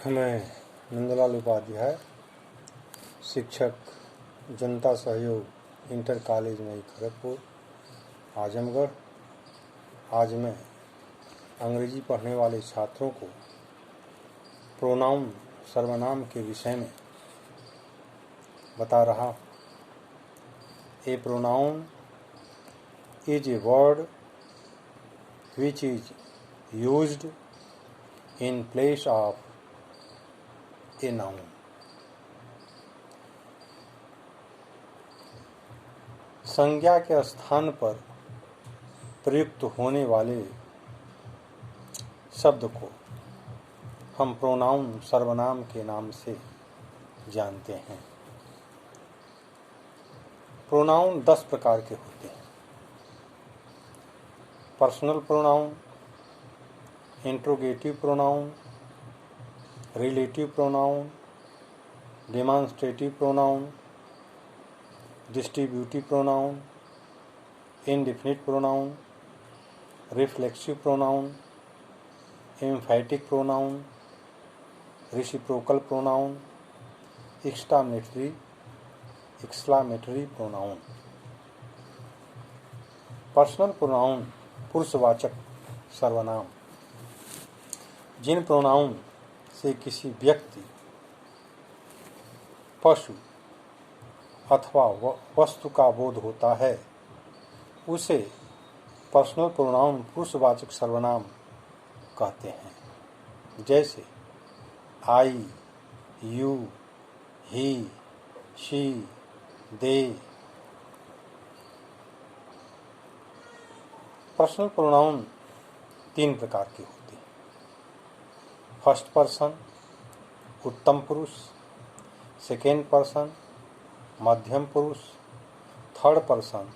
मैं नंदलाल उपाध्याय, शिक्षक, जनता सहयोग इंटर कॉलेज में खड़गपुर, आजमगढ़। आज मैं अंग्रेजी पढ़ने वाले छात्रों को प्रोनाउन सर्वनाम के विषय में बता रहा। A pronoun is a word which is used in place of a noun. संज्ञा के स्थान पर प्रयुक्त होने वाले शब्द को हम प्रोनाउन सर्वनाम के नाम से जानते हैं। प्रोनाउन 10 प्रकार के होते हैं। Personal pronoun, interrogative pronoun, relative pronoun, demonstrative pronoun, distributive pronoun, indefinite pronoun, reflexive pronoun, emphatic pronoun, reciprocal pronoun, exclamatory pronoun. Personal pronoun पुरुषवाचक सर्वनाम। जिन प्रोनाउन से किसी व्यक्ति, पशु अथवा वस्तु का बोध होता है उसे पर्सनल प्रोनाउन पुरुषवाचक सर्वनाम कहते हैं। जैसे I, you, he, she, they. Personal pronoun 3 प्रकार के होते हैं। फर्स्ट पर्सन उत्तम पुरुष, सेकेंड पर्सन मध्यम पुरुष, थर्ड पर्सन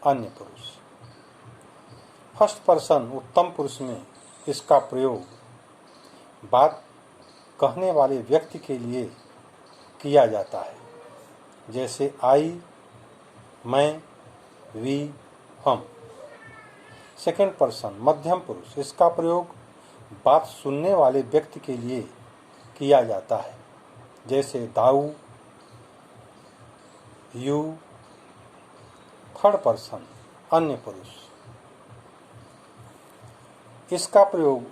अन्य पुरुष। फर्स्ट पर्सन उत्तम पुरुष में इसका प्रयोग बात कहने वाले व्यक्ति के लिए किया जाता है। जैसे आई, मैं, वी, हम। सेकेंड पर्सन मध्यम पुरुष, इसका प्रयोग बात सुनने वाले व्यक्ति के लिए किया जाता है। जैसे दाऊ, यू। थर्ड पर्सन अन्य पुरुष, इसका प्रयोग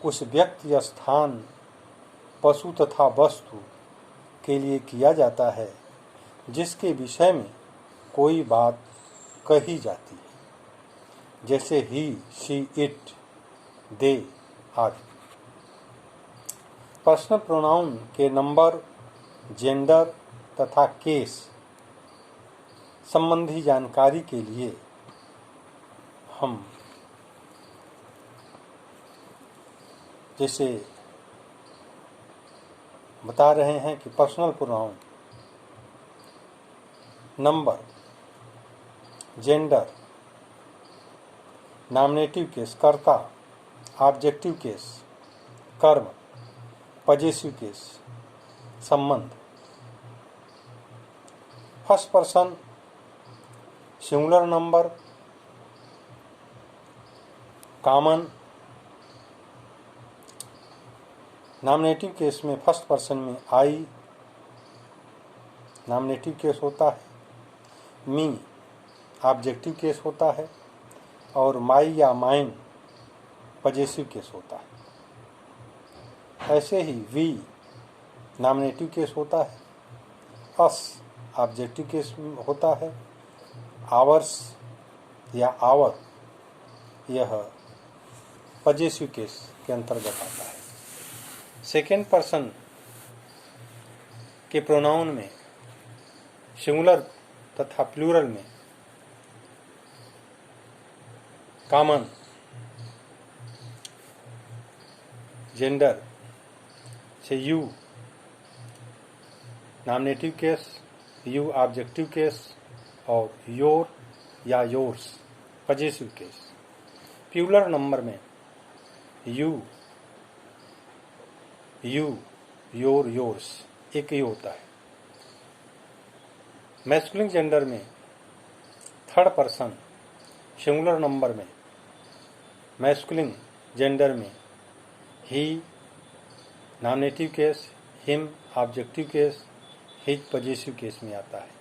उस व्यक्ति या स्थान, पशु तथा वस्तु के लिए किया जाता है जिसके विषय में कोई बात कही जाती है। जैसे ही, शी, इट, दे आदि। पर्सनल प्रोनाउन के नंबर, जेंडर तथा केस संबंधी जानकारी के लिए हम जैसे बता रहे हैं कि personal pronoun number, gender, nominative case कर्ता, ऑब्जेक्टिव केस कर्म, पजेसिव केस संबंध। First person singular number, common. Nominative case में फर्स्ट पर्सन में आई नॉमिनेटिव केस होता है, मी ऑब्जेक्टिव केस होता है और माई या माइन पजेसिव केस होता है। ऐसे ही वी नॉमिनेटिव केस होता है, अस ऑब्जेक्टिव केस होता है, आवर्स या आवर यह पजेसिव केस के अंतर्गत आता है। सेकेंड पर्सन के प्रोनाउन में सिंगुलर तथा प्लूरल में कॉमन, जेंडर से you nominative case, you objective case और योर या yours possessive case. Plural number में यू, योर, योर्स एक ही होता है। मैस्कुलिन जेंडर में थर्ड पर्सन सिंगुलर नंबर में मैस्कुलिन जेंडर में he, nominative case him objective case his possessive case में आता है।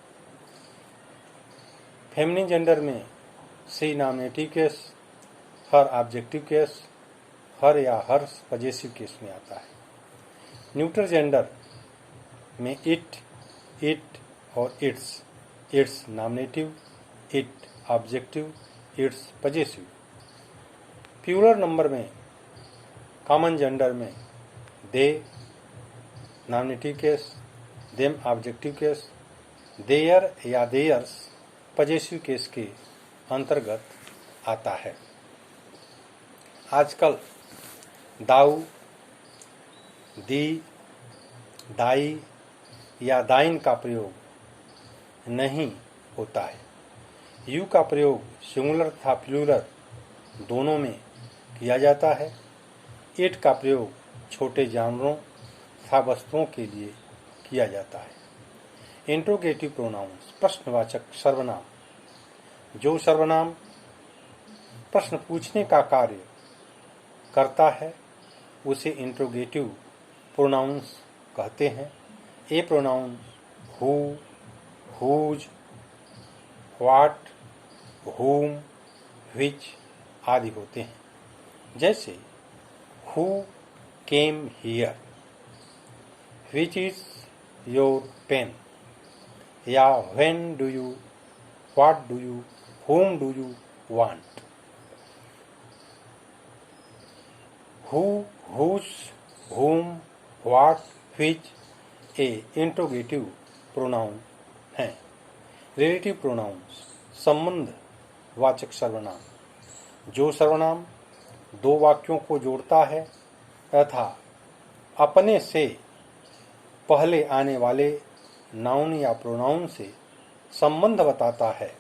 फेमिनिन जेंडर में she nominative case, her objective case, हर या हर पजेसिव केस में आता है। न्यूट्रल जेंडर में इट और its nominative, it objective, its possessive. Plural number में कॉमन जेंडर में they nominative case, them objective case, their या देयर्स पजेसिव केस के अंतर्गत आता है। आजकल दाऊ, दी, दाई या दाइन का प्रयोग नहीं होता है। यू का प्रयोग सिंगुलर तथा प्लूरल दोनों में किया जाता है। इट का प्रयोग छोटे जानवरों तथा वस्तुओं के लिए किया जाता है। इंट्रोगेटिव प्रोनाउंस प्रश्नवाचक सर्वनाम, जो सर्वनाम प्रश्न पूछने का कार्य करता है उसे इंट्रोगेटिव प्रोनाउंस कहते हैं। ये pronoun who, whose, what, whom, which आदि होते हैं। जैसे who came here, which is your pen, या when do you, what do you, whom do you want। who, whose, whom, what, which A interrogative pronoun हैं। Relative pronouns संबंध वाचक सर्वनाम, जो सर्वनाम दो वाक्यों को जोड़ता है तथा अपने से पहले आने वाले नाउन या प्रोनाउन से संबंध बताता है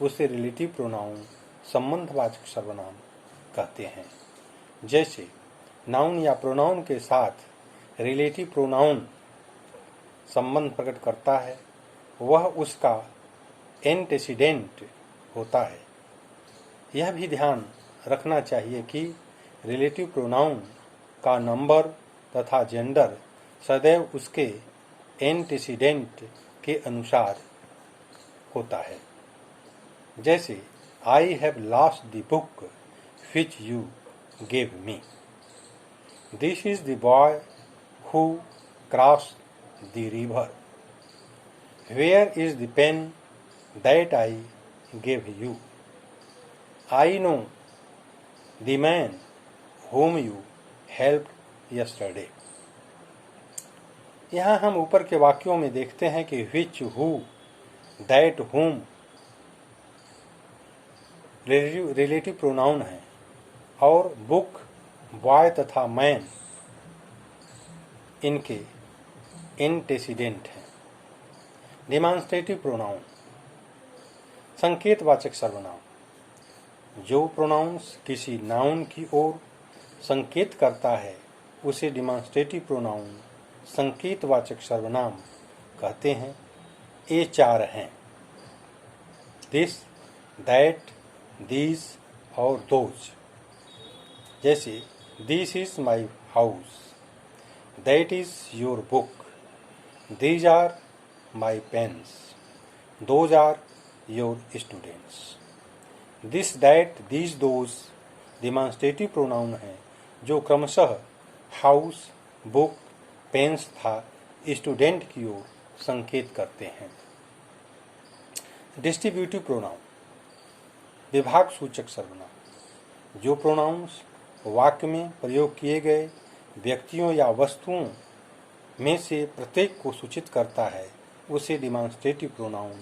उसे रिलेटिव प्रोनाउन संबंधवाचक सर्वनाम कहते हैं। जैसे नाउन या प्रोनाउन के साथ रिलेटिव प्रोनाउन संबंध प्रकट करता है, वह उसका एंटेसिडेंट होता है। यह भी ध्यान रखना चाहिए कि रिलेटिव प्रोनाउन का नंबर तथा जेंडर सदैव उसके एंटेसिडेंट के अनुसार होता है। जैसे I have lost the book which you gave me, this is the boy who crossed the river, where is the pen that I gave you, I know the man whom you helped yesterday। यहाँ हम ऊपर के वाक्यों में देखते हैं कि which, who, that, whom relative pronoun है और बुक, बॉय तथा मैन इनके एंटेसिडेंट है। डिमॉन्स्ट्रेटिव प्रोनाउन संकेतवाचक सर्वनाम, जो प्रोनाउंस किसी नाउन की ओर संकेत करता है उसे डिमॉन्स्ट्रेटिव प्रोनाउन संकेतवाचक सर्वनाम कहते हैं। ये चार हैं, दिस, दैट, दीज और दोज। जैसे this is my house, that is your book, these are my pens, those are your students। this, that, these, those demonstrative pronoun हैं जो क्रमशः हाउस, बुक, पेन्स तथा स्टूडेंट की ओर संकेत करते हैं। डिस्ट्रीब्यूटिव प्रोनाउन विभाग सूचक सर्वनाम, जो प्रोनाउंस वाक्य में प्रयोग किए गए व्यक्तियों या वस्तुओं में से प्रत्येक को सूचित करता है उसे डिमॉन्स्ट्रेटिव प्रोनाउन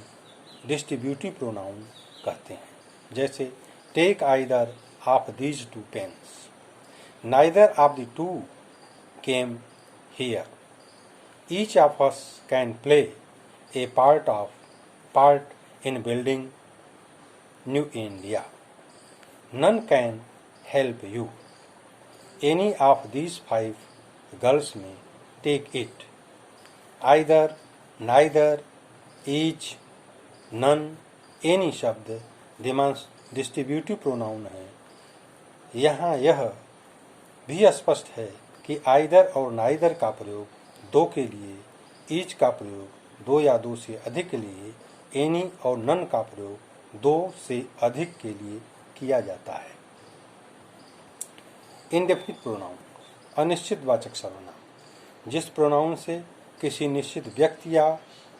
डिस्ट्रीब्यूटिव प्रोनाउन कहते हैं। जैसे take either of these two pens, neither of the two came here, each of us can play a part in building new India, none can help you, any of these 5 girls may take it. Either, neither, each, none, any शब्द distributive pronoun है। यहाँ यह भी स्पष्ट है कि कि either और नाइदर का प्रयोग दो के लिए, ईच का प्रयोग दो या दो से अधिक के लिए, एनी और नन का प्रयोग दो से अधिक के लिए किया जाता है। इंडेफिनिट प्रोनाउन, अनिश्चित वाचक सर्वनाम। जिस प्रोनाउन से किसी निश्चित व्यक्ति या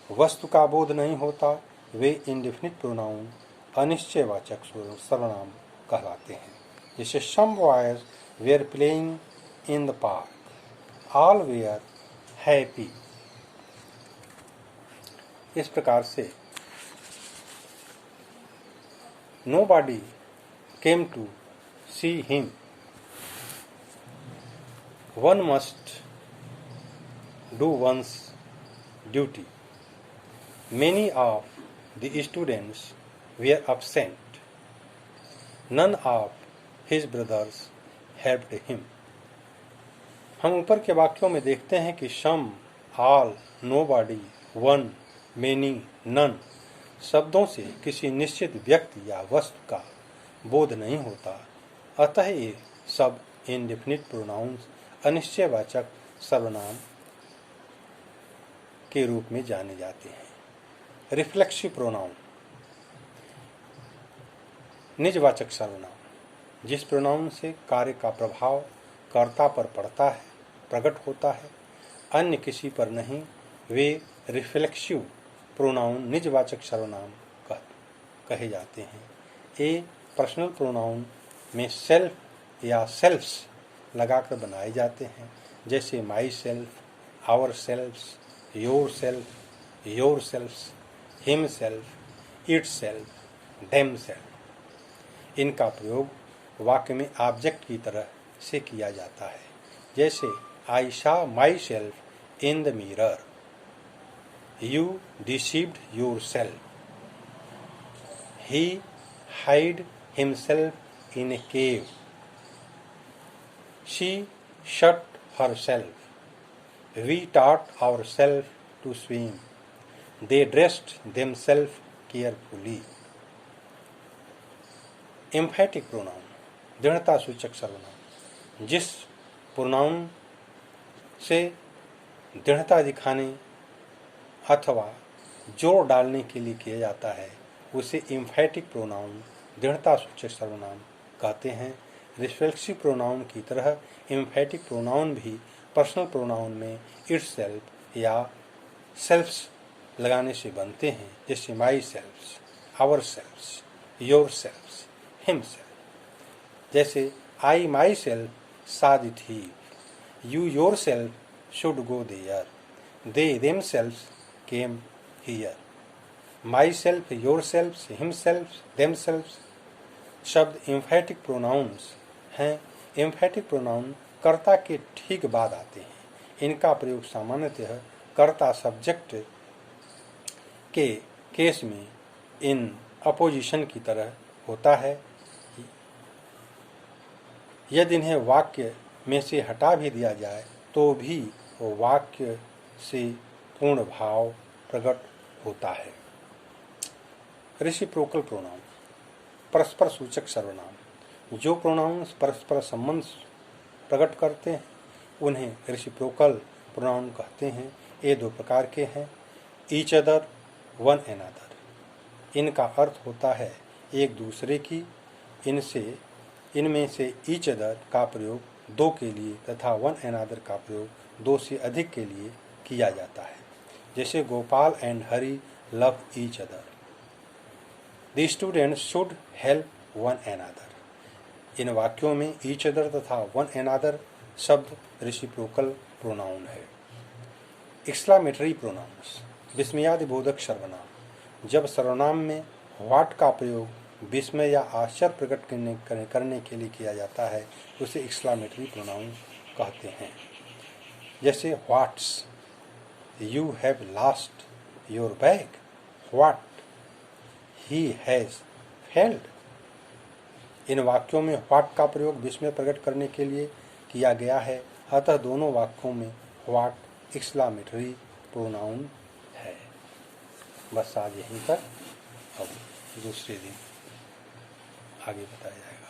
वस्तु का बोध नहीं होता वे इंडेफिनिट प्रोनाउन अनिश्चयवाचक सर्वनाम कहलाते हैं। जैसे some boys were playing in the park, all were happy. इस प्रकार से nobody came to see him, one must do one's duty, many of the students were absent, none of his brothers helped him। हम ऊपर के वाक्यों में देखते हैं कि some, all, nobody, one, many, none शब्दों से किसी निश्चित व्यक्ति या वस्तु का बोध नहीं होता, अतः ये सब इंडेफिनिट प्रोनाउंस अनिश्चयवाचक सर्वनाम के रूप में जाने जाते हैं। रिफ्लेक्सिव प्रोनाउन, निजवाचक सर्वनाम। जिस प्रोनाउन से कार्य का प्रभाव कर्ता पर पड़ता है, प्रकट होता है, अन्य किसी पर नहीं, वे रिफ्लेक्सिव प्रोनाउन निजवाचक सर्वनाम कहे जाते हैं। ये पर्सनल प्रोनाउन में सेल्फ या सेल्फ्स लगाकर बनाए जाते हैं, जैसे myself, ourselves, yourself, yourselves, himself, itself, themselves. इनका प्रयोग वाक्य में ऑब्जेक्ट की तरह से किया जाता है, जैसे I saw myself in the mirror, you deceived yourself, he hide himself in a cave, she shut herself, we taught ourselves to swim, they dressed themselves carefully। Emphatic pronoun, दृढ़ता सूचक सर्वनाम। जिस pronoun से दृढ़ता दिखाने अथवा जोर डालने के लिए किया जाता है उसे एम्फैटिक प्रोनाउन दृढ़ता सूचक सर्वनाम कहते हैं। रिफ्लेक्सिव प्रोनाउन की तरह एम्फैटिक प्रोनाउन भी पर्सनल प्रोनाउन में इटसेल्फ या सेल्फ्स लगाने से बनते हैं, जैसे myself, ourselves, yourselves, himself. जैसे I myself saw the thief, you yourself should go there, they themselves came here. Myself, yourselves, himself, themselves शब्द emphatic pronounce हैं। एम्फैटिक pronoun कर्ता के ठीक बाद आते हैं। इनका प्रयोग सामान्यतः कर्ता सब्जेक्ट के केस में इन अपोजिशन की तरह होता है। यदि इन्हें वाक्य में से हटा भी दिया जाए तो भी वो वाक्य से पूर्ण भाव प्रकट होता है। रेसिप्रोकल प्रोनाउन, परस्पर सूचक सर्वनाम। जो प्रोनाउंस परस्पर संबंध प्रकट करते हैं उन्हें रेसिप्रोकल प्रोनाउन कहते हैं। ये दो प्रकार के हैं, ईच अदर, वन अनदर। इनका अर्थ होता है एक दूसरे की। इनमें से ईच अदर का प्रयोग दो के लिए तथा वन अनदर का प्रयोग दो से अधिक के लिए किया जाता है, जैसे Gopal and Hari love each other, the students should help one another. इन वाक्यों में ईच अदर तथा वन अनदर शब्द रेसिप्रोकल प्रोनाउन है। एक्सक्लामेटरी प्रोनाउंस, विस्मयादिबोधक सर्वनाम। जब सर्वनाम में व्हाट का प्रयोग विस्मय या आश्चर्य प्रकट करने के लिए किया जाता है उसे एक्सक्लामेटरी प्रोनाउन कहते हैं। जैसे what's, you have lost your bag, what he has failed. इन वाक्यों में व्हाट का प्रयोग विस्मय प्रकट करने के लिए किया गया है, अतः दोनों वाक्यों में व्हाट एक्सक्लामेटरी प्रोनाउन है। बस आज यहीं तक, अब दूसरे दिन आगे बताया जाएगा।